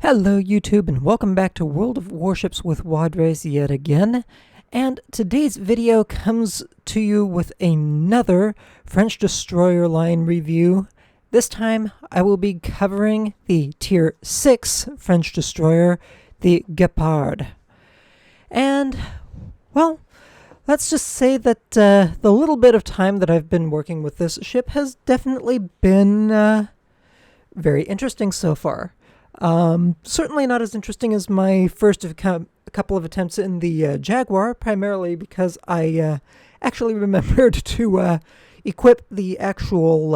Hello YouTube and welcome back to World of Warships with Wadres yet again. And today's video comes to you with another French destroyer line review. This time I will be covering the Tier 6 French destroyer, the Guepard. And, well, let's just say that the little bit of time that I've been working with this ship has definitely been very interesting so far. Certainly not as interesting as my first couple of attempts in the Jaguar, primarily because I actually remembered to equip the actual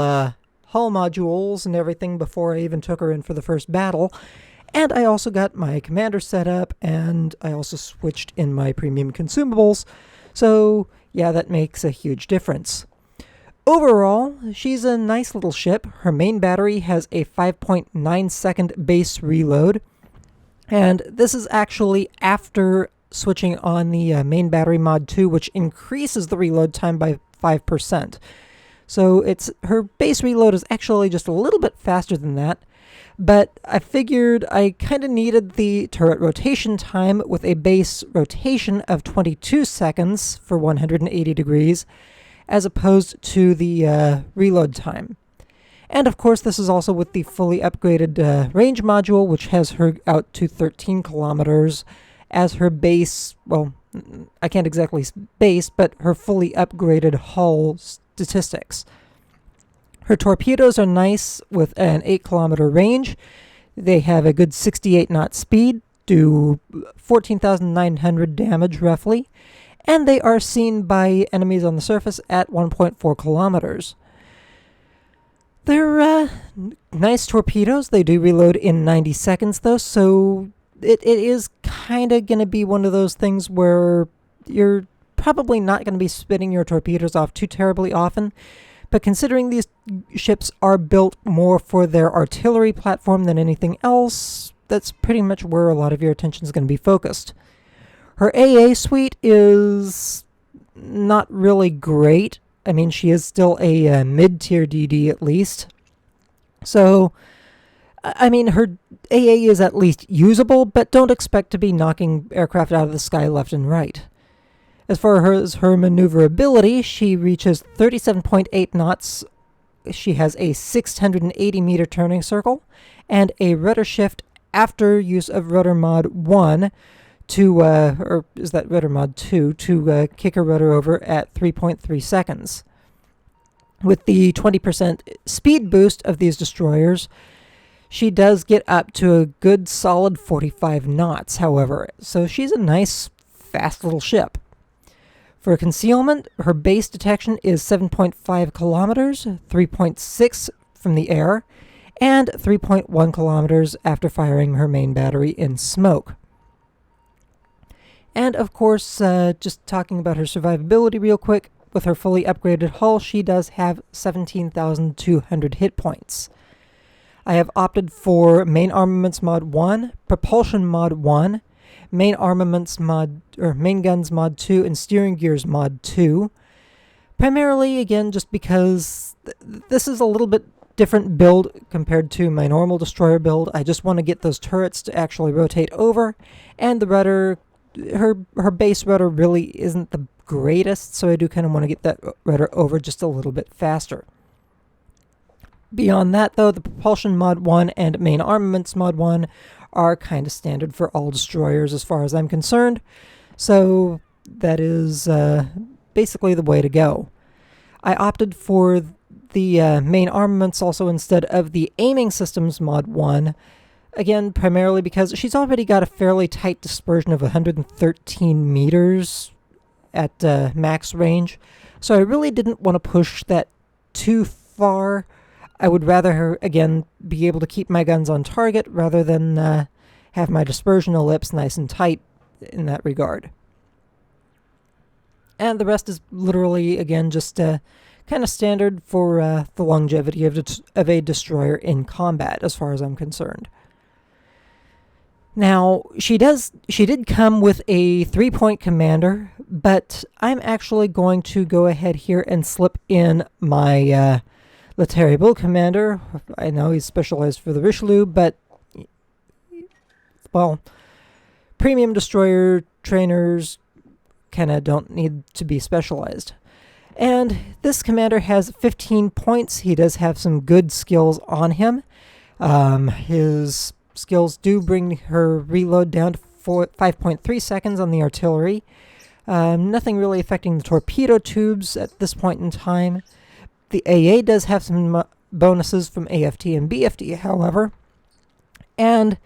hull modules and everything before I even took her in for the first battle. And I also got my commander set up, and I also switched in my premium consumables. So, yeah, that makes a huge difference. Overall, she's a nice little ship. Her main battery has a 5.9 second base reload, and this is actually after switching on the main battery mod 2, which increases the reload time by 5%. So her base reload is actually just a little bit faster than that, but I figured I kind of needed the turret rotation time with a base rotation of 22 seconds for 180 degrees, as opposed to the reload time. And of course, this is also with the fully upgraded range module, which has her out to 13 kilometers as her base, well, I can't exactly base, but her fully upgraded hull statistics. Her torpedoes are nice with an 8-kilometer range. They have a good 68 knot speed, do 14,900 damage roughly, and they are seen by enemies on the surface at 1.4 kilometers. They're nice torpedoes. They do reload in 90 seconds, though, so it is kind of going to be one of those things where you're probably not going to be spitting your torpedoes off too terribly often. But considering these ships are built more for their artillery platform than anything else, that's pretty much where a lot of your attention is going to be focused. Her AA suite is not really great. I mean, she is still a mid-tier DD at least. So, I mean, her AA is at least usable, but don't expect to be knocking aircraft out of the sky left and right. As far as her maneuverability, she reaches 37.8 knots. She has a 680-meter turning circle and a rudder shift after use of rudder mod 1 to, or is that rudder mod 2, to kick her rudder over at 3.3 seconds. With the 20% speed boost of these destroyers, she does get up to a good solid 45 knots, however, so she's a nice, fast little ship. For concealment, her base detection is 7.5 kilometers, 3.6 from the air, and 3.1 kilometers after firing her main battery in smoke. And of course, just talking about her survivability real quick, with her fully upgraded hull, she does have 17,200 hit points. I have opted for main armaments mod 1, propulsion mod 1, main armaments mod, or main guns mod 2, and steering gears mod 2. Primarily, again, just because this is a little bit different build compared to my normal destroyer build. I just want to get those turrets to actually rotate over, and the rudder, her base rudder really isn't the greatest, so I do kind of want to get that rudder over just a little bit faster. Beyond that, though, the propulsion mod 1 and main armaments mod 1 are kind of standard for all destroyers as far as I'm concerned, so that is basically the way to go. I opted for the main armaments also instead of the aiming systems mod 1, again, primarily because she's already got a fairly tight dispersion of 113 meters at max range, so I really didn't want to push that too far. I would rather, again, be able to keep my guns on target rather than have my dispersion ellipse nice and tight in that regard. And the rest is literally, again, just kind of standard for the longevity of a destroyer in combat, as far as I'm concerned. Now, she did come with a 3-point commander, but I'm actually going to go ahead here and slip in my Le Terrible commander. I know he's specialized for the Richelieu, but well, premium destroyer trainers kind of don't need to be specialized. And this commander has 15 points. He does have some good skills on him. His skills do bring her reload down to 5.3 seconds on the artillery. Nothing really affecting the torpedo tubes at this point in time. The AA does have some bonuses from AFT and BFT, however. And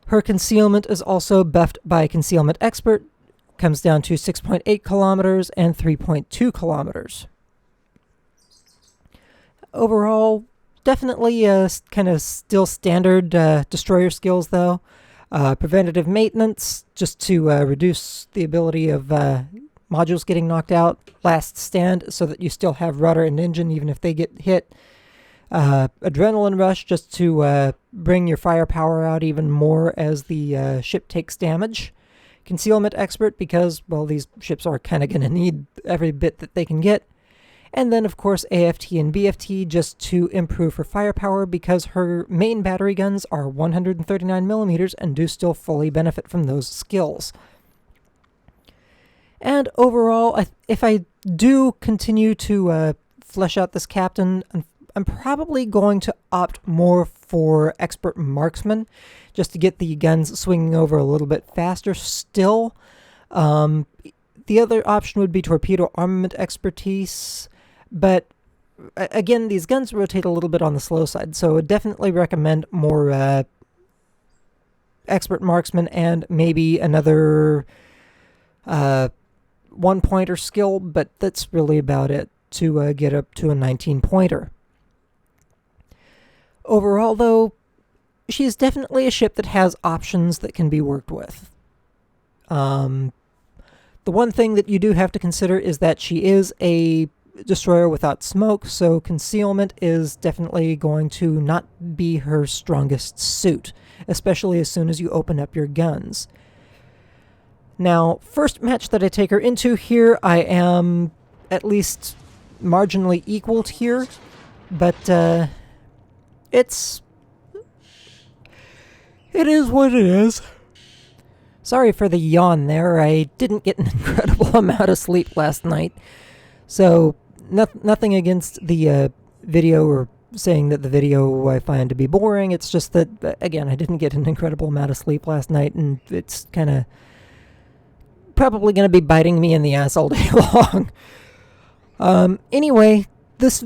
her concealment is also buffed by Concealment Expert. Comes down to 6.8 kilometers and 3.2 kilometers. Overall, definitely kind of still standard destroyer skills, though. Preventative maintenance, just to reduce the ability of modules getting knocked out. Last stand, so that you still have rudder and engine even if they get hit. Adrenaline rush, just to bring your firepower out even more as the ship takes damage. Concealment Expert, because, well, these ships are kind of going to need every bit that they can get. And then, of course, AFT and BFT, just to improve her firepower, because her main battery guns are 139 millimeters and do still fully benefit from those skills. And overall, if I do continue to flesh out this captain, I'm probably going to opt more for Expert Marksman, just to get the guns swinging over a little bit faster still. The other option would be Torpedo Armament Expertise, but again, these guns rotate a little bit on the slow side, so I would definitely recommend more Expert Marksman and maybe another one-pointer skill, but that's really about it to get up to a 19-pointer. Overall, though, she's definitely a ship that has options that can be worked with. The one thing that you do have to consider is that she is a destroyer without smoke, so concealment is definitely going to not be her strongest suit, especially as soon as you open up your guns. Now, first match that I take her into here, I am at least marginally equal here, but it is what it is. Sorry for the yawn there. I didn't get an incredible amount of sleep last night. So, nothing against the video or saying that the video I find to be boring. It's just that, again, I didn't get an incredible amount of sleep last night, and it's kind of probably going to be biting me in the ass all day long. Anyway, this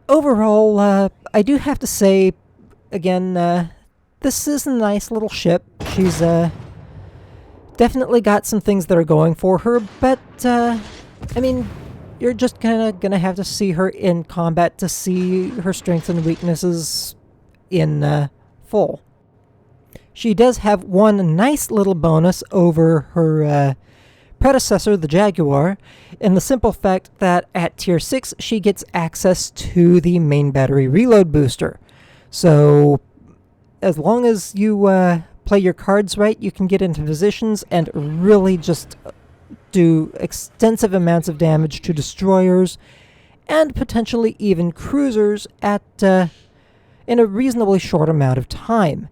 overall, I do have to say, again, this is a nice little ship. She's definitely got some things that are going for her, but I mean, you're just kind of gonna have to see her in combat to see her strengths and weaknesses in full. She does have one nice little bonus over her predecessor, the Jaguar, in the simple fact that at Tier 6 she gets access to the main battery reload booster. So as long as you play your cards right, you can get into positions and really just do extensive amounts of damage to destroyers and potentially even cruisers at in a reasonably short amount of time.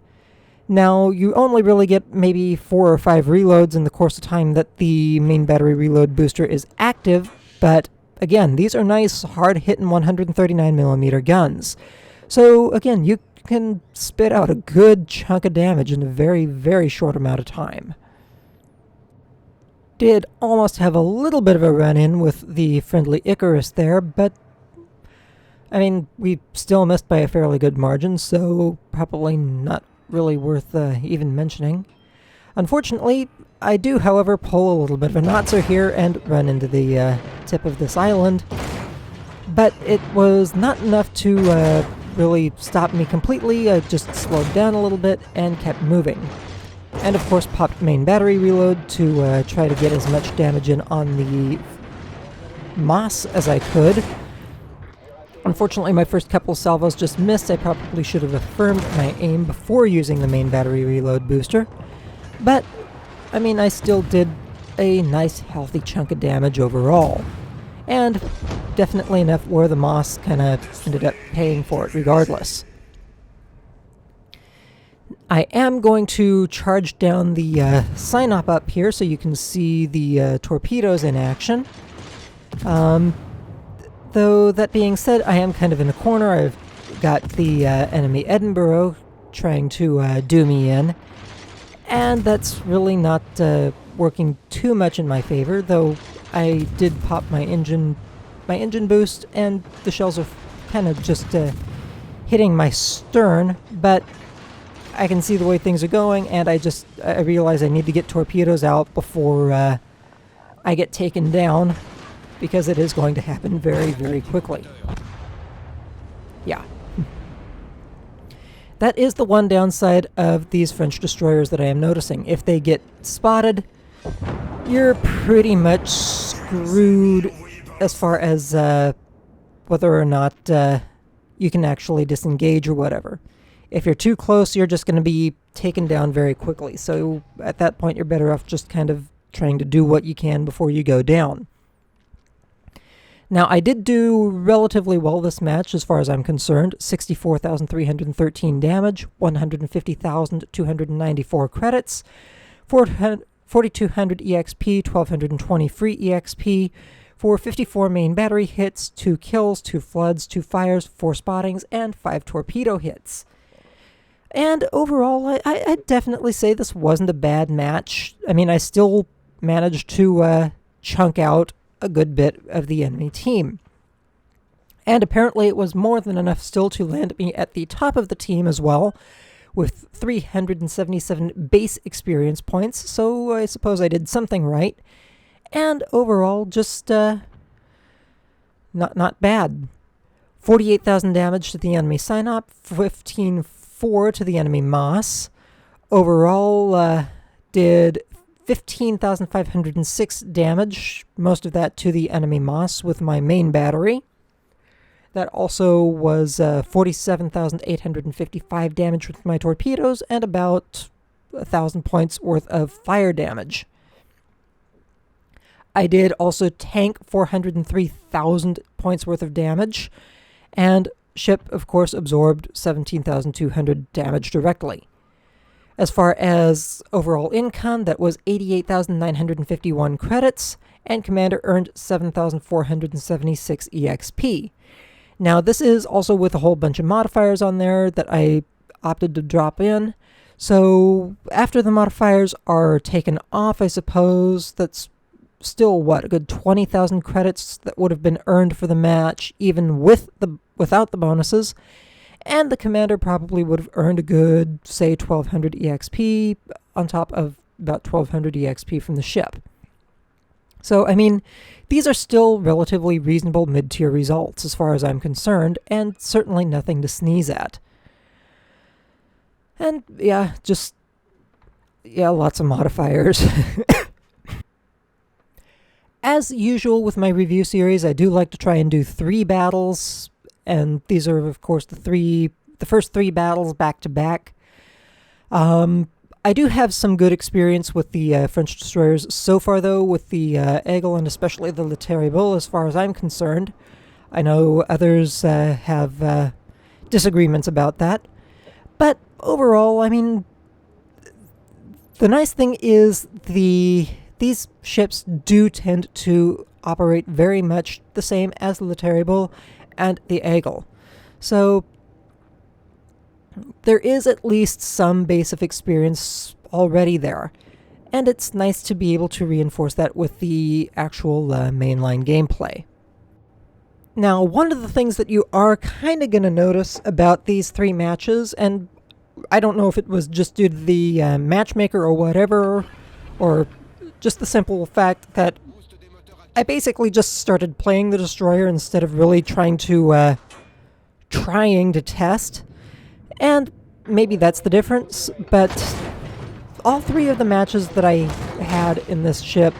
Now, you only really get maybe 4 or 5 reloads in the course of time that the main battery reload booster is active, but again, these are nice, hard-hitting 139mm guns. So, again, you can spit out a good chunk of damage in a very, very short amount of time. Did almost have a little bit of a run-in with the friendly Icarus there, but I mean, we still missed by a fairly good margin, so probably not really worth even mentioning. Unfortunately, I do, however, pull a little bit of a notzer here and run into the tip of this island, but it was not enough to really stop me completely. I just slowed down a little bit and kept moving. And of course popped main battery reload to try to get as much damage in on the moss as I could. Unfortunately, my first couple salvos just missed. I probably should have affirmed my aim before using the main battery reload booster. But, I mean, I still did a nice healthy chunk of damage overall. And definitely enough where the moss kind of ended up paying for it regardless. I am going to charge down the sign-up up here so you can see the torpedoes in action. Though that being said, I am kind of in a corner. I've got the enemy Edinburgh trying to do me in, and that's really not working too much in my favor, though I did pop my engine boost, and the shells are kind of just hitting my stern, but I can see the way things are going, and I realize I need to get torpedoes out before I get taken down, because it is going to happen very, very quickly. Yeah. That is the one downside of these French destroyers that I am noticing. If they get spotted, you're pretty much screwed as far as whether or not you can actually disengage or whatever. If you're too close, you're just going to be taken down very quickly. So at that point, you're better off just kind of trying to do what you can before you go down. Now, I did do relatively well this match as far as I'm concerned. 64,313 damage, 150,294 credits, 4,200 EXP, 1,220 free EXP, for 54 main battery hits, 2 kills, 2 floods, 2 fires, 4 spottings, and 5 torpedo hits. And overall, I'd definitely say this wasn't a bad match. I mean, I still managed to chunk out a good bit of the enemy team. And apparently it was more than enough still to land me at the top of the team as well, with 377 base experience points, so I suppose I did something right. And overall, just not bad. 48,000 damage to the enemy Synop, 15,400 to the enemy Moss. Overall, did 15,506 damage, most of that to the enemy Moss with my main battery. That also was 47,855 damage with my torpedoes and about 1,000 points worth of fire damage. I did also tank 403,000 points worth of damage, and ship, of course, absorbed 17,200 damage directly. As far as overall income, that was 88,951 credits, and Commander earned 7,476 EXP. Now, this is also with a whole bunch of modifiers on there that I opted to drop in. So, after the modifiers are taken off, I suppose, that's still, what, a good 20,000 credits that would have been earned for the match, even without the bonuses. And the commander probably would have earned a good, say, 1,200 EXP on top of about 1,200 EXP from the ship. So, I mean, these are still relatively reasonable mid-tier results as far as I'm concerned, and certainly nothing to sneeze at. And, yeah, lots of modifiers. As usual with my review series, I do like to try and do 3 battles, and these are, of course, the first 3 battles back-to-back. I do have some good experience with the French destroyers so far, though, with the Aigle and especially the Le Terrible, as far as I'm concerned. I know others have disagreements about that. But overall, I mean, the nice thing is these ships do tend to operate very much the same as the Le Terrible and the Aigle. So there is at least some base of experience already there, and it's nice to be able to reinforce that with the actual mainline gameplay. Now, one of the things that you are kind of going to notice about these 3 matches, and I don't know if it was just due to the matchmaker or whatever, or just the simple fact that I basically just started playing the destroyer instead of really trying to test. And maybe that's the difference, but all 3 of the matches that I had in this ship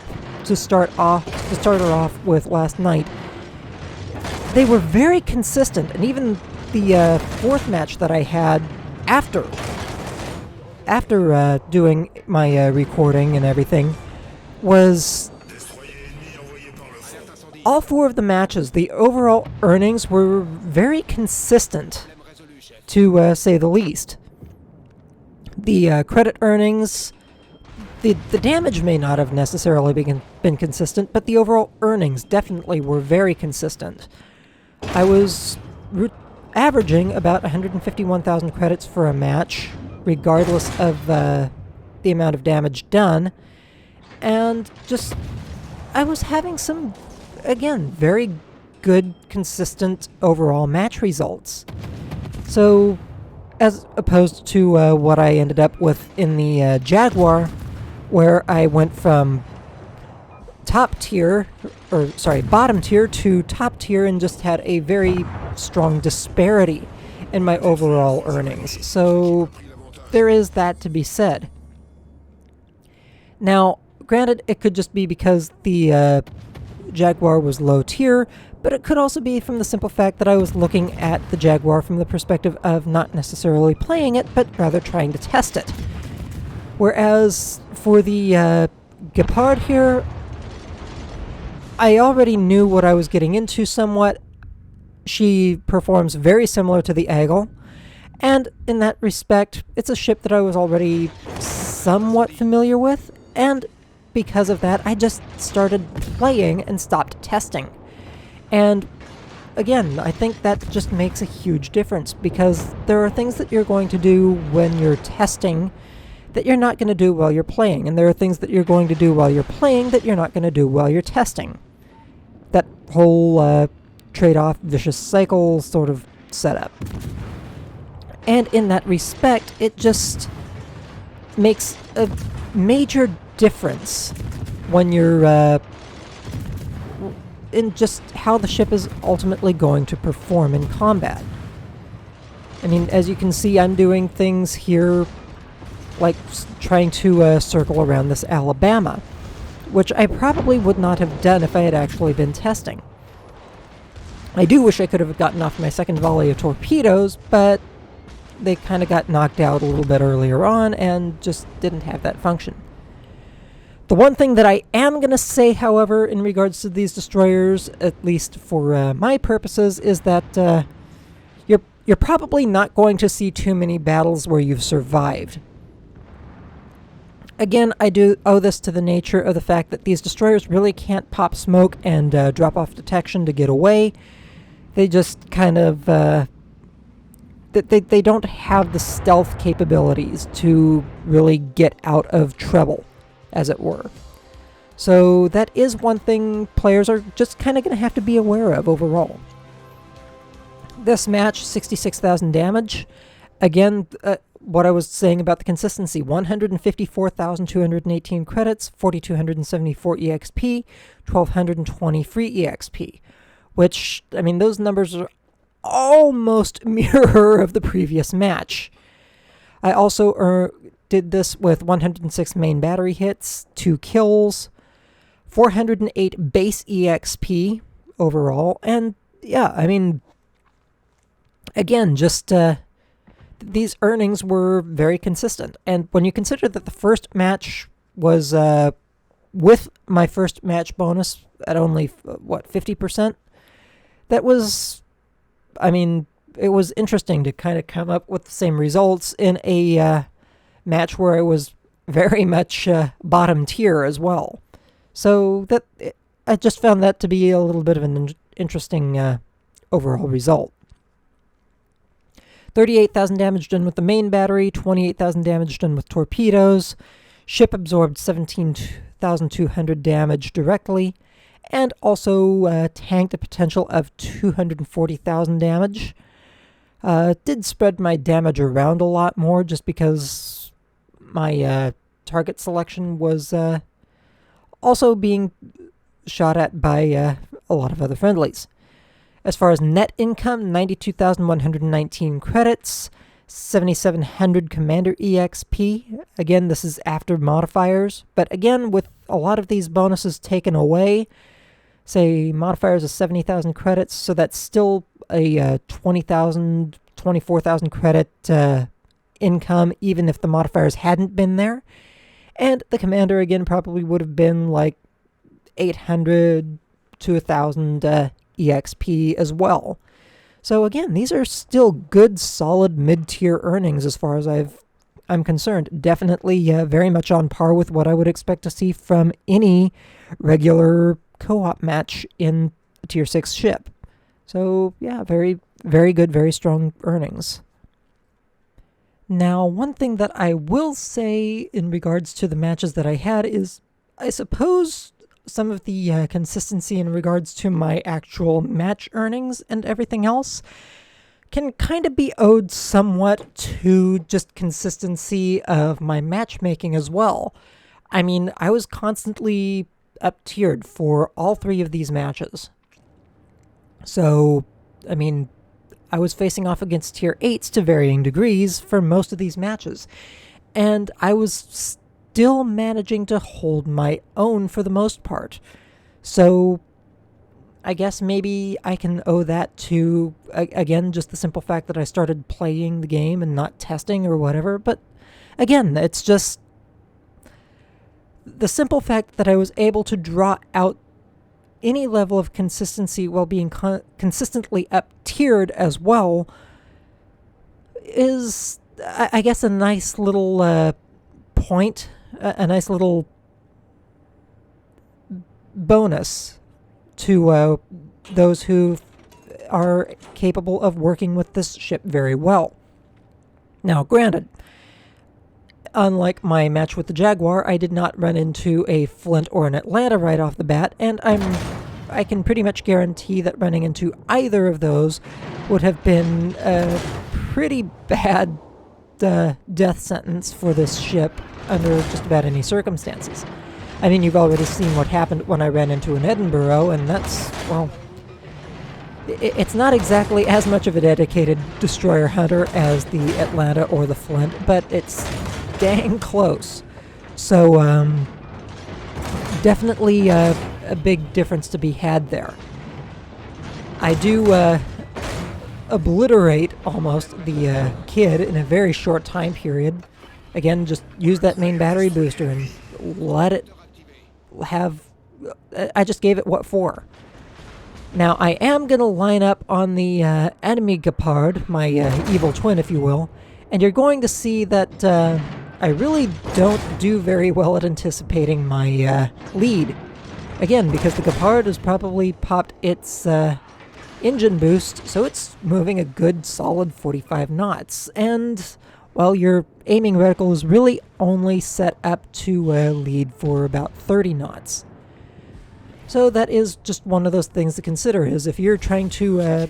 to start her off with last night, they were very consistent, and even the 4th match that I had after doing my recording and everything was all 4 of the matches. The overall earnings were very consistent, to say the least. The credit earnings, the damage may not have necessarily been consistent, but the overall earnings definitely were very consistent. I was averaging about 151,000 credits for a match, regardless of the amount of damage done, and just I was having some, again, very good, consistent overall match results. So, as opposed to what I ended up with in the Jaguar, where I went from bottom tier to top tier and just had a very strong disparity in my overall earnings. So there is that to be said. Now, granted, it could just be because the Jaguar was low tier, but it could also be from the simple fact that I was looking at the Jaguar from the perspective of not necessarily playing it, but rather trying to test it. Whereas for the Guepard here, I already knew what I was getting into somewhat. She performs very similar to the Eagle, and in that respect, it's a ship that I was already somewhat familiar with, and because of that, I just started playing and stopped testing. And again, I think that just makes a huge difference, because there are things that you're going to do when you're testing that you're not going to do while you're playing, and there are things that you're going to do while you're playing that you're not going to do while you're testing. That whole trade-off vicious cycle sort of setup. And in that respect, it just makes a major difference when you're in just how the ship is ultimately going to perform in combat. I mean, as you can see, I'm doing things here like trying to circle around this Alabama, which I probably would not have done if I had actually been testing. I do wish I could have gotten off my second volley of torpedoes, but they kind of got knocked out a little bit earlier on and just didn't have that function. The one thing that I am going to say, however, in regards to these destroyers, at least for my purposes, is that you're probably not going to see too many battles where you've survived. Again, I do owe this to the nature of the fact that these destroyers really can't pop smoke and drop off detection to get away. They just kind of they don't have the stealth capabilities to really get out of trouble, as it were. So that is one thing players are just kind of going to have to be aware of overall. This match, 66,000 damage. Again, what I was saying about the consistency, 154,218 credits, 4,274 EXP, 1,220 free EXP, which, I mean, those numbers are almost mirror of the previous match. I also did this with 106 main battery hits, 2 kills, 408 base EXP overall, and yeah, I mean, again, just these earnings were very consistent. And when you consider that the first match was with my first match bonus at only, 50%? That was, I mean, it was interesting to kind of come up with the same results in a match where it was very much bottom tier as well. So that I just found that to be a little bit of an interesting overall result. 38,000 damage done with the main battery, 28,000 damage done with torpedoes. Ship absorbed 17,200 damage directly, and also tanked a potential of 240,000 damage. Did spread my damage around a lot more just because my target selection was also being shot at by a lot of other friendlies. As far as net income, 92,119 credits, 7,700 Commander EXP. Again, this is after modifiers, but again, with a lot of these bonuses taken away, say modifiers of 70,000 credits, so that's still a 20,000, 24,000 credit income, even if the modifiers hadn't been there. And the Commander, again, probably would have been like 800 to 1,000 EXP as well. So again, these are still good, solid mid-tier earnings as far as I've I'm concerned. Definitely very much on par with what I would expect to see from any regular co-op match in a Tier 6 ship. So, yeah, very, very good, very strong earnings. Now, one thing that I will say in regards to the matches that I had is, I suppose some of the consistency in regards to my actual match earnings and everything else can kind of be owed somewhat to just consistency of my matchmaking as well. I mean, I was constantly up-tiered for all 3 of these matches. So, I mean, I was facing off against Tier 8s to varying degrees for most of these matches. And I was still managing to hold my own for the most part. So, I guess maybe I can owe that to, again, just the simple fact that I started playing the game and not testing or whatever. But, again, it's just the simple fact that I was able to draw out any level of consistency while being consistently up-tiered as well is, I guess, a nice little point, a nice little bonus to those who are capable of working with this ship very well. Now, granted, unlike my match with the Jaguar, I did not run into a Flint or an Atlanta right off the bat, and I can pretty much guarantee that running into either of those would have been a pretty bad death sentence for this ship under just about any circumstances. I mean, you've already seen what happened when I ran into an Edinburgh, and that's, well, it's not exactly as much of a dedicated destroyer hunter as the Atlanta or the Flint, but it's dang close. So, definitely a big difference to be had there. I do obliterate almost the kid in a very short time period. Again, just use that main battery booster and let it have... I just gave it what for. Now, I am going to line up on the enemy Guepard, my evil twin, if you will, and you're going to see that I really don't do very well at anticipating my lead. Again, because the Guepard has probably popped its engine boost, so it's moving a good solid 45 knots, and, well, your aiming reticle is really only set up to lead for about 30 knots. So that is just one of those things to consider, is if you're trying to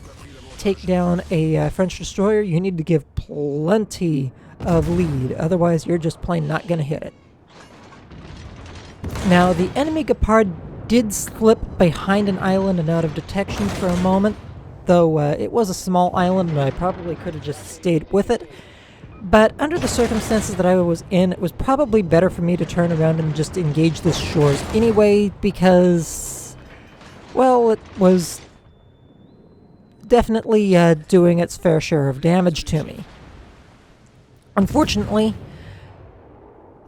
take down a French destroyer, you need to give plenty of lead, otherwise you're just plain not going to hit it. Now, the enemy Guepard did slip behind an island and out of detection for a moment, though it was a small island and I probably could have just stayed with it. But under the circumstances that I was in, it was probably better for me to turn around and just engage the shores anyway, because, well, it was definitely doing its fair share of damage to me. Unfortunately,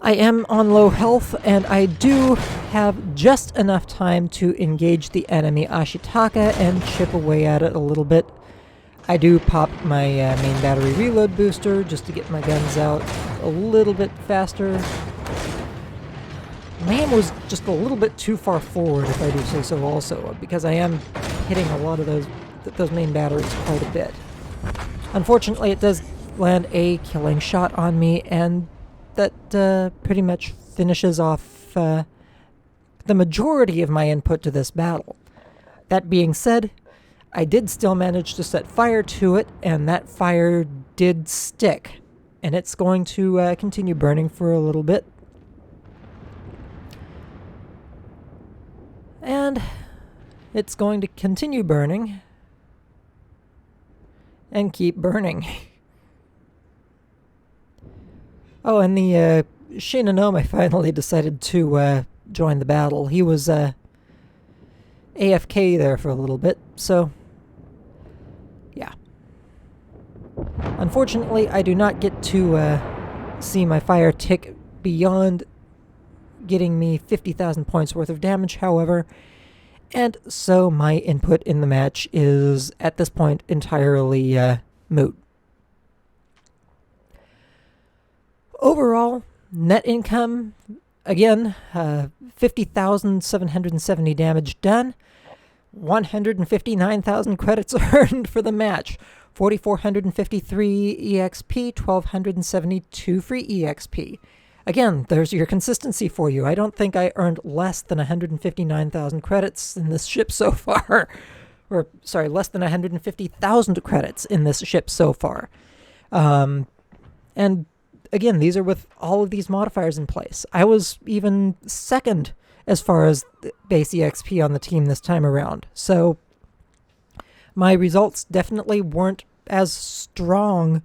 I am on low health, and I do have just enough time to engage the enemy Ashitaka and chip away at it a little bit. I do pop my main battery reload booster just to get my guns out a little bit faster. My aim was just a little bit too far forward, if I do say so also, because I am hitting a lot of those main batteries quite a bit. Unfortunately, it does land a killing shot on me, and that pretty much finishes off the majority of my input to this battle. That being said, I did still manage to set fire to it, and that fire did stick. And it's going to continue burning for a little bit. And it's going to continue burning. And keep burning. Oh, and the Shinonome finally decided to join the battle. He was AFK there for a little bit, so... yeah. Unfortunately, I do not get to see my fire tick beyond getting me 50,000 points worth of damage, however, and so my input in the match is, at this point, entirely moot. Overall, net income, again, 50,770 damage done, 159,000 credits earned for the match, 4,453 EXP, 1,272 free EXP. Again, there's your consistency for you. I don't think I earned less than 159,000 credits in this ship so far. Or, sorry, less than 150,000 credits in this ship so far. And again, these are with all of these modifiers in place. I was even second as far as base EXP on the team this time around. So my results definitely weren't as strong,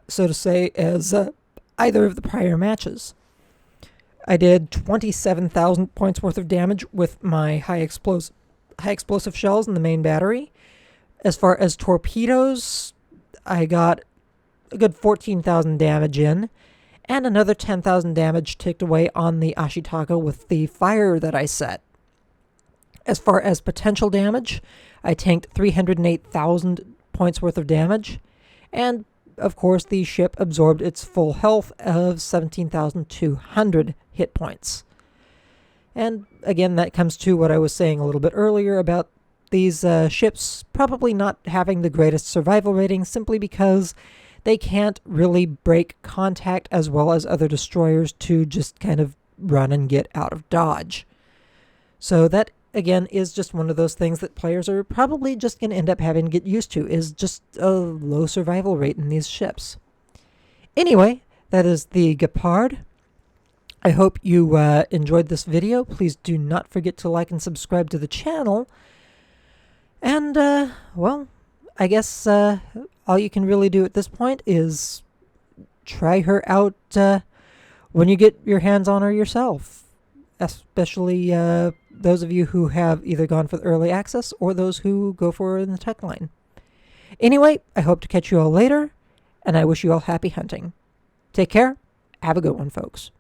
so to say, as either of the prior matches. I did 27,000 points worth of damage with my high explosive shells in the main battery. As far as torpedoes, I got a good 14,000 damage in, and another 10,000 damage ticked away on the Ashitaka with the fire that I set. As far as potential damage, I tanked 308,000 points worth of damage, and of course the ship absorbed its full health of 17,200 hit points. And again, that comes to what I was saying a little bit earlier about these ships probably not having the greatest survival rating simply because they can't really break contact as well as other destroyers to just kind of run and get out of dodge. So that, again, is just one of those things that players are probably just going to end up having to get used to, is just a low survival rate in these ships. Anyway, that is the Guepard. I hope you enjoyed this video. Please do not forget to like and subscribe to the channel. And, well, I guess all you can really do at this point is try her out when you get your hands on her yourself. Especially those of you who have either gone for the early access or those who go for it in the tech line. Anyway, I hope to catch you all later, and I wish you all happy hunting. Take care. Have a good one, folks.